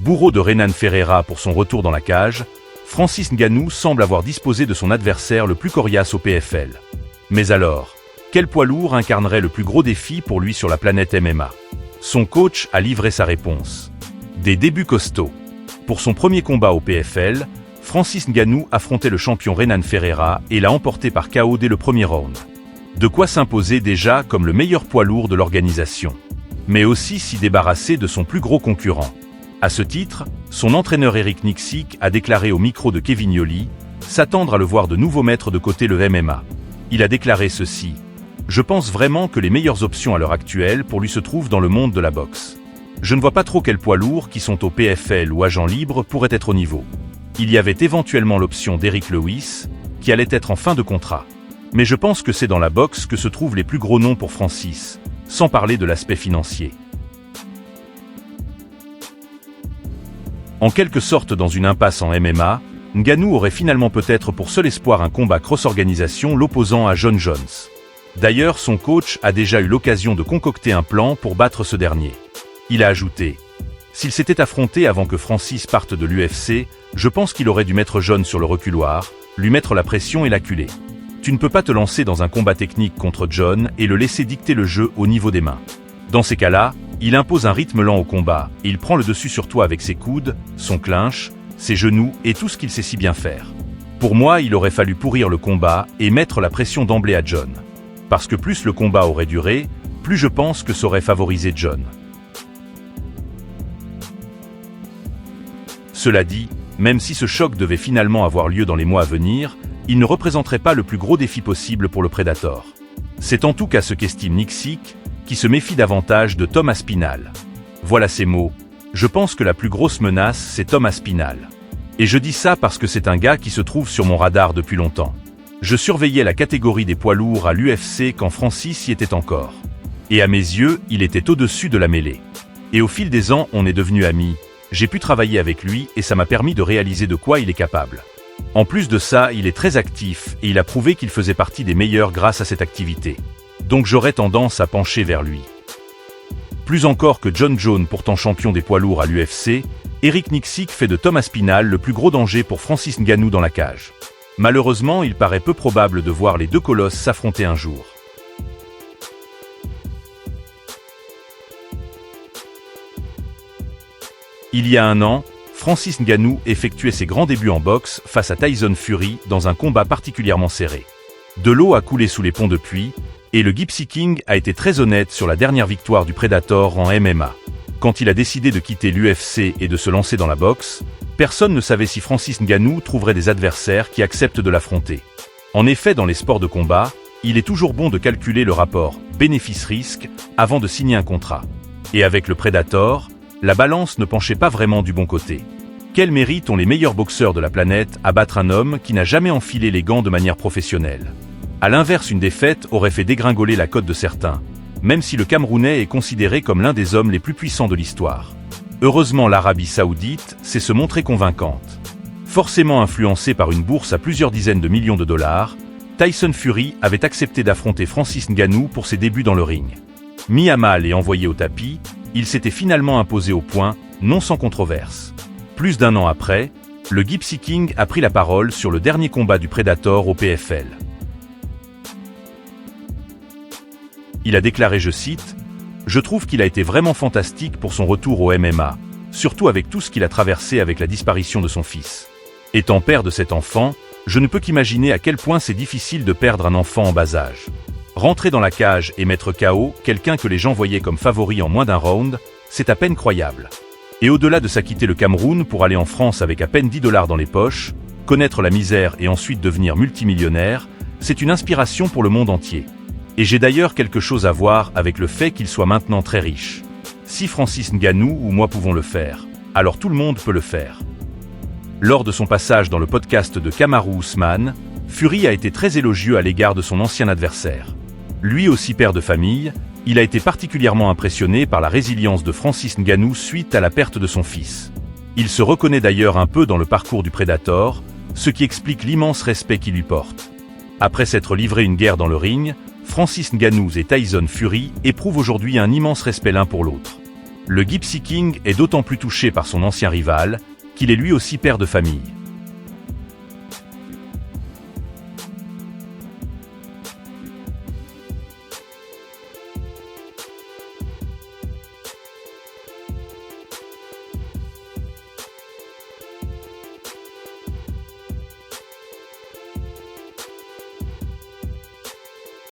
Bourreau de Renan Ferreira pour son retour dans la cage, Francis Ngannou semble avoir disposé de son adversaire le plus coriace au PFL. Mais alors, quel poids lourd incarnerait le plus gros défi pour lui sur la planète MMA? Son coach a livré sa réponse. Des débuts costauds. Pour son premier combat au PFL, Francis Ngannou affrontait le champion Renan Ferreira et l'a emporté par KO dès le premier round. De quoi s'imposer déjà comme le meilleur poids lourd de l'organisation. Mais aussi s'y débarrasser de son plus gros concurrent. À ce titre, son entraîneur Eric Nicksick a déclaré au micro de Kevin Yoli s'attendre à le voir de nouveau mettre de côté le MMA. Il a déclaré ceci: « Je pense vraiment que les meilleures options à l'heure actuelle pour lui se trouvent dans le monde de la boxe. Je ne vois pas trop quels poids lourds qui sont au PFL ou agents libres pourraient être au niveau. Il y avait éventuellement l'option d'Eric Lewis, qui allait être en fin de contrat. Mais je pense que c'est dans la boxe que se trouvent les plus gros noms pour Francis, sans parler de l'aspect financier. » En quelque sorte dans une impasse en MMA, Ngannou aurait finalement peut-être pour seul espoir un combat cross-organisation l'opposant à Jon Jones. D'ailleurs, son coach a déjà eu l'occasion de concocter un plan pour battre ce dernier. Il a ajouté: « S'il s'était affronté avant que Francis parte de l'UFC, je pense qu'il aurait dû mettre Jon sur le reculoir, lui mettre la pression et l'acculer. Tu ne peux pas te lancer dans un combat technique contre Jon et le laisser dicter le jeu au niveau des mains. Dans ces cas-là, il impose un rythme lent au combat et il prend le dessus sur toi avec ses coudes, son clinch, ses genoux et tout ce qu'il sait si bien faire. Pour moi, il aurait fallu pourrir le combat et mettre la pression d'emblée à Jon. Parce que plus le combat aurait duré, plus je pense que ça aurait favorisé Jon. » Cela dit, même si ce choc devait finalement avoir lieu dans les mois à venir, il ne représenterait pas le plus gros défi possible pour le Predator. C'est en tout cas ce qu'estime Nicksick, qui se méfie davantage de Tom Aspinall. Voilà ses mots: « Je pense que la plus grosse menace, c'est Tom Aspinall. Et je dis ça parce que c'est un gars qui se trouve sur mon radar depuis longtemps. Je surveillais la catégorie des poids lourds à l'UFC quand Francis y était encore. Et à mes yeux, il était au-dessus de la mêlée. Et au fil des ans, on est devenus amis. J'ai pu travailler avec lui et ça m'a permis de réaliser de quoi il est capable. En plus de ça, il est très actif et il a prouvé qu'il faisait partie des meilleurs grâce à cette activité. Donc j'aurais tendance à pencher vers lui. » Plus encore que Jon Jones, pourtant champion des poids lourds à l'UFC, Eric Nicksick fait de Tom Aspinall le plus gros danger pour Francis Ngannou dans la cage. Malheureusement, il paraît peu probable de voir les deux colosses s'affronter un jour. Il y a un an, Francis Ngannou effectuait ses grands débuts en boxe face à Tyson Fury dans un combat particulièrement serré. De l'eau a coulé sous les ponts depuis, et le Gypsy King a été très honnête sur la dernière victoire du Predator en MMA. Quand il a décidé de quitter l'UFC et de se lancer dans la boxe, personne ne savait si Francis Ngannou trouverait des adversaires qui acceptent de l'affronter. En effet, dans les sports de combat, il est toujours bon de calculer le rapport bénéfice-risque avant de signer un contrat. Et avec le Predator, la balance ne penchait pas vraiment du bon côté. Quel mérite ont les meilleurs boxeurs de la planète à battre un homme qui n'a jamais enfilé les gants de manière professionnelle? À l'inverse, une défaite aurait fait dégringoler la cote de certains, même si le Camerounais est considéré comme l'un des hommes les plus puissants de l'histoire. Heureusement, l'Arabie Saoudite sait se montrer convaincante. Forcément influencé par une bourse à plusieurs dizaines de millions de dollars, Tyson Fury avait accepté d'affronter Francis Ngannou pour ses débuts dans le ring. Mis à mal et envoyé au tapis, il s'était finalement imposé au point, non sans controverse. Plus d'un an après, le Gypsy King a pris la parole sur le dernier combat du Predator au PFL. Il a déclaré, je cite, « Je trouve qu'il a été vraiment fantastique pour son retour au MMA, surtout avec tout ce qu'il a traversé avec la disparition de son fils. Étant père de cet enfant, je ne peux qu'imaginer à quel point c'est difficile de perdre un enfant en bas âge. Rentrer dans la cage et mettre KO quelqu'un que les gens voyaient comme favori en moins d'un round, c'est à peine croyable. Et au-delà de s'acquitter le Cameroun pour aller en France avec à peine $10 dans les poches, connaître la misère et ensuite devenir multimillionnaire, c'est une inspiration pour le monde entier. Et j'ai d'ailleurs quelque chose à voir avec le fait qu'il soit maintenant très riche. Si Francis Ngannou ou moi pouvons le faire, alors tout le monde peut le faire. » Lors de son passage dans le podcast de Kamaru Usman, Fury a été très élogieux à l'égard de son ancien adversaire. Lui aussi père de famille, il a été particulièrement impressionné par la résilience de Francis Ngannou suite à la perte de son fils. Il se reconnaît d'ailleurs un peu dans le parcours du Predator, ce qui explique l'immense respect qu'il lui porte. Après s'être livré une guerre dans le ring, Francis Ngannou et Tyson Fury éprouvent aujourd'hui un immense respect l'un pour l'autre. Le Gypsy King est d'autant plus touché par son ancien rival, qu'il est lui aussi père de famille.